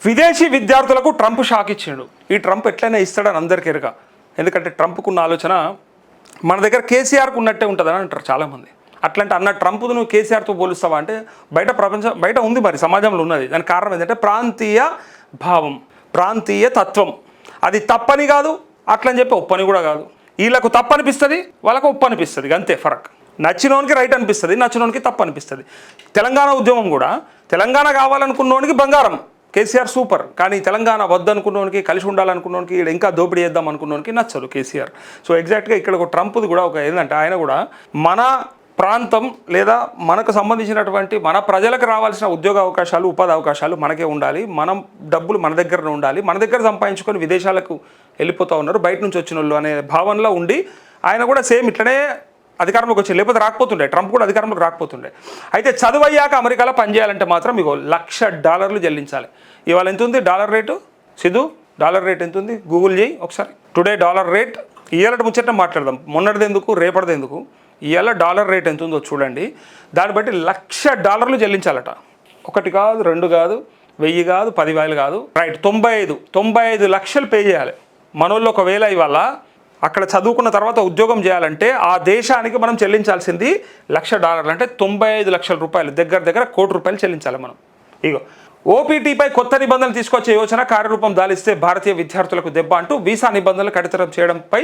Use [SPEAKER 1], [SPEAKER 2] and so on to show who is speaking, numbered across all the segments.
[SPEAKER 1] విదేశీ విద్యార్థులకు Trump shock ఇచ్చిండు. ఈ ట్రంప్ ఎట్లయినా ఇస్తాడని అందరికీ ఎరుక. ఎందుకంటే ట్రంప్కున్న ఆలోచన మన దగ్గర కేసీఆర్కు ఉన్నట్టే ఉంటుందని అంటారు చాలామంది. అట్లాంటి అన్న ట్రంప్ నువ్వు కేసీఆర్తో పోలుస్తావా అంటే బయట ఉంది, మరి సమాజంలో ఉన్నది. దానికి కారణం ఏంటంటే ప్రాంతీయ భావం, ప్రాంతీయ తత్వం. అది తప్పని కాదు, అట్లని చెప్పి ఒప్పని కూడా కాదు. వీళ్ళకు తప్పు అనిపిస్తుంది, వాళ్ళకు ఒప్పు అనిపిస్తుంది, అంతే ఫరక్. నచ్చినోనికి రైట్ అనిపిస్తుంది, నచ్చినోనికి తప్పు అనిపిస్తుంది. తెలంగాణ ఉద్యమం కూడా తెలంగాణ కావాలనుకున్నోనికి బంగారం, కేసీఆర్ సూపర్. కానీ తెలంగాణ వద్దనుకున్నోనికి, కలిసి ఉండాలనుకున్నోనికి, ఇక్కడ ఇంకా దోపిడీ చేద్దాం అనుకున్నోనికి నచ్చదు కేసీఆర్. సో ఎగ్జాక్ట్గా ఇక్కడ ఒక ట్రంప్ది కూడా ఒక ఏంటంటే ఆయన కూడా మన ప్రాంతం లేదా మనకు సంబంధించినటువంటి మన ప్రజలకు రావాల్సిన ఉద్యోగ అవకాశాలు, ఉపాధి అవకాశాలు మనకే ఉండాలి, మనం డబ్బులు మన దగ్గరనే ఉండాలి, మన దగ్గర సంపాదించుకొని విదేశాలకు వెళ్ళిపోతూ ఉన్నారు బయట నుంచి వచ్చిన వాళ్ళు అనే భావనలో ఉండి ఆయన కూడా సేమ్ ఇట్లనే అధికారంలోకి వచ్చి, లేకపోతే రాకపోతుండే, ట్రంప్ కూడా అధికారంలోకి రాకపోతుండే. అయితే చదువు అయ్యాక అమెరికాలో పనిచేయాలంటే మాత్రం మీకు $1,00,000 చెల్లించాలి. ఇవాళ ఎంత ఉంది dollar rate? Siddhu, dollar rate ఎంత ఉంది? గూగుల్ చేయి ఒకసారి. టుడే డాలర్ రేట్ ఇవాళ ముచ్చట మాట్లాడదాం, మొన్నటిది ఎందుకు రేపటిది ఎందుకు. ఇవాళ డాలర్ రేట్ ఎంత ఉందో చూడండి. దాన్ని బట్టి $1,00,000 చెల్లించాలట. 1 కాదు, 2 కాదు, 1000 కాదు, 10,000 కాదు, రైట్ 95 లక్షలు పే చేయాలి. మనోళ్ళు ఒకవేళ ఇవాళ అక్కడ చదువుకున్న తర్వాత ఉద్యోగం చేయాలంటే ఆ దేశానికి మనం చెల్లించాల్సింది $1,00,000 అంటే 95 లక్షల రూపాయలు, దగ్గర ₹1 కోటి చెల్లించాలి మనం. ఇగో ఓపీటీపై కొత్త నిబంధనలు తీసుకొచ్చే యోచన కార్యరూపం దాలిస్తే భారతీయ విద్యార్థులకు దెబ్బ అంటూ వీసా నిబంధనలు కఠితరం చేయడంపై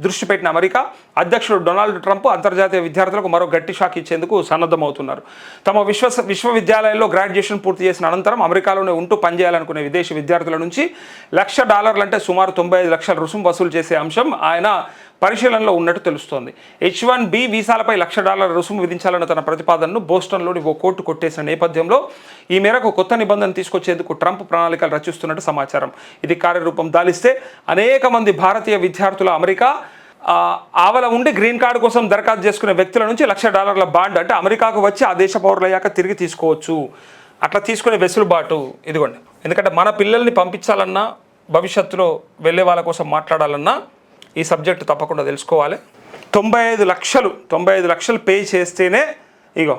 [SPEAKER 1] దృష్టి పెట్టిన అమెరికా అధ్యక్షుడు డొనాల్డ్ ట్రంప్ అంతర్జాతీయ విద్యార్థులకు మరో గట్టి షాక్ ఇచ్చేందుకు సన్నద్ధమవుతున్నారు. తమ విశ్వవిద్యాలయాల్లో గ్రాడ్యుయేషన్ పూర్తి చేసిన అనంతరం అమెరికాలోనే ఉంటూ పనిచేయాలనుకునే విదేశీ విద్యార్థుల నుంచి $1,00,000 అంటే సుమారు 95 లక్షల రుసుము వసూలు చేసే అంశం ఆయన పరిశీలనలో ఉన్నట్టు తెలుస్తోంది. H-1B వీసాలపై $1,00,000 రుసుము విధించాలన్న తన ప్రతిపాదనను బోస్టన్లోని ఓ కోర్టు కొట్టేసిన నేపథ్యంలో ఈ మేరకు కొత్త నిబంధన తీసుకొచ్చేందుకు ట్రంప్ ప్రణాళికలు రచిస్తున్నట్టు సమాచారం. ఇది కార్యరూపం దాలిస్తే అనేక మంది భారతీయ విద్యార్థుల అమెరికా ఆవల ఉండి గ్రీన్ కార్డు కోసం దరఖాస్తు చేసుకునే వ్యక్తుల నుంచి $1,00,000 బాండ్ అంటే అమెరికాకు వచ్చి ఆ దేశ పౌరులయ్యాక తిరిగి తీసుకోవచ్చు. అట్లా తీసుకునే వెసులుబాటు ఇదిగోండి. ఎందుకంటే మన పిల్లల్ని పంపించాలన్నా, భవిష్యత్తులో వెళ్ళే వాళ్ళ కోసం మాట్లాడాలన్నా ఈ సబ్జెక్ట్ తప్పకుండా తెలుసుకోవాలి. 95 లక్షలు పే చేస్తేనే ఇగో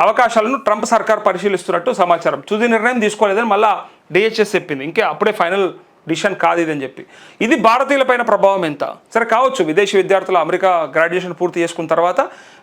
[SPEAKER 1] అవకాశాలను ట్రంప్ సర్కార్ పరిశీలిస్తున్నట్టు సమాచారం. తుది నిర్ణయం తీసుకోలేదని మళ్ళీ డిహెచ్ఎస్ చెప్పింది. ఇంకే అప్పుడే ఫైనల్ డిసిషన్ కాదు ఇదని చెప్పి. ఇది భారతీయులపైన ప్రభావం ఎంత? సరే కావచ్చు, విదేశీ విద్యార్థులు అమెరికా గ్రాడ్యుయేషన్ పూర్తి చేసుకున్న తర్వాత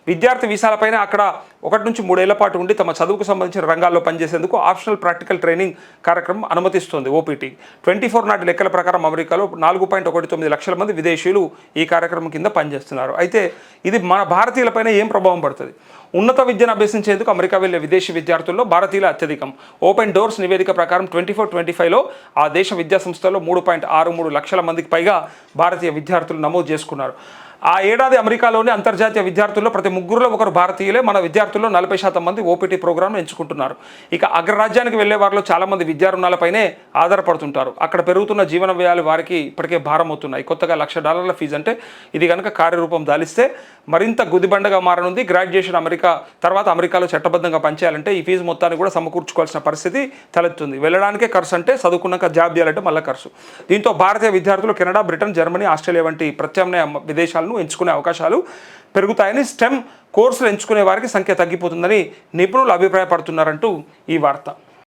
[SPEAKER 1] విద్యార్థి వీసాలపైన అక్కడ 1 నుంచి 3 ఏళ్ల పాటు ఉండి తమ చదువుకు సంబంధించిన రంగాల్లో పనిచేసేందుకు ఆప్షనల్ ప్రాక్టికల్ ట్రైనింగ్ కార్యక్రమం అనుమతిస్తుంది ఓపీటీ. 24 నాటి లెక్కల ప్రకారం అమెరికాలో 4.19 లక్షల మంది విదేశీయులు ఈ కార్యక్రమం కింద పనిచేస్తున్నారు. అయితే ఇది మన భారతీయులపైన ఏం ప్రభావం పడుతుంది? ఉన్నత విద్యను అభ్యసించేందుకు అమెరికా వెళ్లే విదేశీ విద్యార్థుల్లో భారతీయులు అత్యధికం. ఓపెన్ డోర్స్ నివేదిక ప్రకారం 24-25లో ఆ దేశ విద్యా సంస్థల్లో 3.63 లక్షల మందికి పైగా భారతీయ విద్యార్థులు నమోదు చేసుకున్నారు. ఆ ఏడాది అమెరికాలోని అంతర్జాతీయ విద్యార్థుల్లో ప్రతి 3లో 1 భారతీయులే. మన విద్యార్థుల్లో 40% మంది ఓపీటీ ప్రోగ్రాంను ఎంచుకుంటున్నారు. ఇక అగ్రరాజ్యానికి వెళ్లే వారిలో చాలామంది విద్యా రుణాలపైనే ఆధారపడుతుంటారు. అక్కడ పెరుగుతున్న జీవన వ్యయాలు వారికి ఇప్పటికే భారం అవుతున్నాయి. కొత్తగా $1,00,000 ఫీజు అంటే ఇది కనుక కార్యరూపం దాలిస్తే మరింత గుదిబండగా మారనుంది. గ్రాడ్యుయేషన్ అమెరికా తర్వాత అమెరికాలో చట్టబద్ధంగా పనిచేయాలంటే ఈ ఫీజు మొత్తాన్ని కూడా సమకూర్చుకోవాల్సిన పరిస్థితి తలెత్తుంది. వెళ్ళడానికే ఖర్చు అంటే చదువుకున్నాక జాబ్ చేయాలంటే మళ్ళీ ఖర్చు. దీంతో భారతీయ విద్యార్థులు కెనడా, బ్రిటన్, జర్మనీ, ఆస్ట్రేలియా వంటి ప్రత్యామ్నాయ విదేశాలను ఎంచుకునే అవకాశాలు పెరుగుతాయని, స్టెమ్ కోర్సులు ఎంచుకునే వారికి సంఖ్య తగ్గిపోతుందని నిపుణులు అభిప్రాయపడుతున్నారంటూ ఈ వార్త.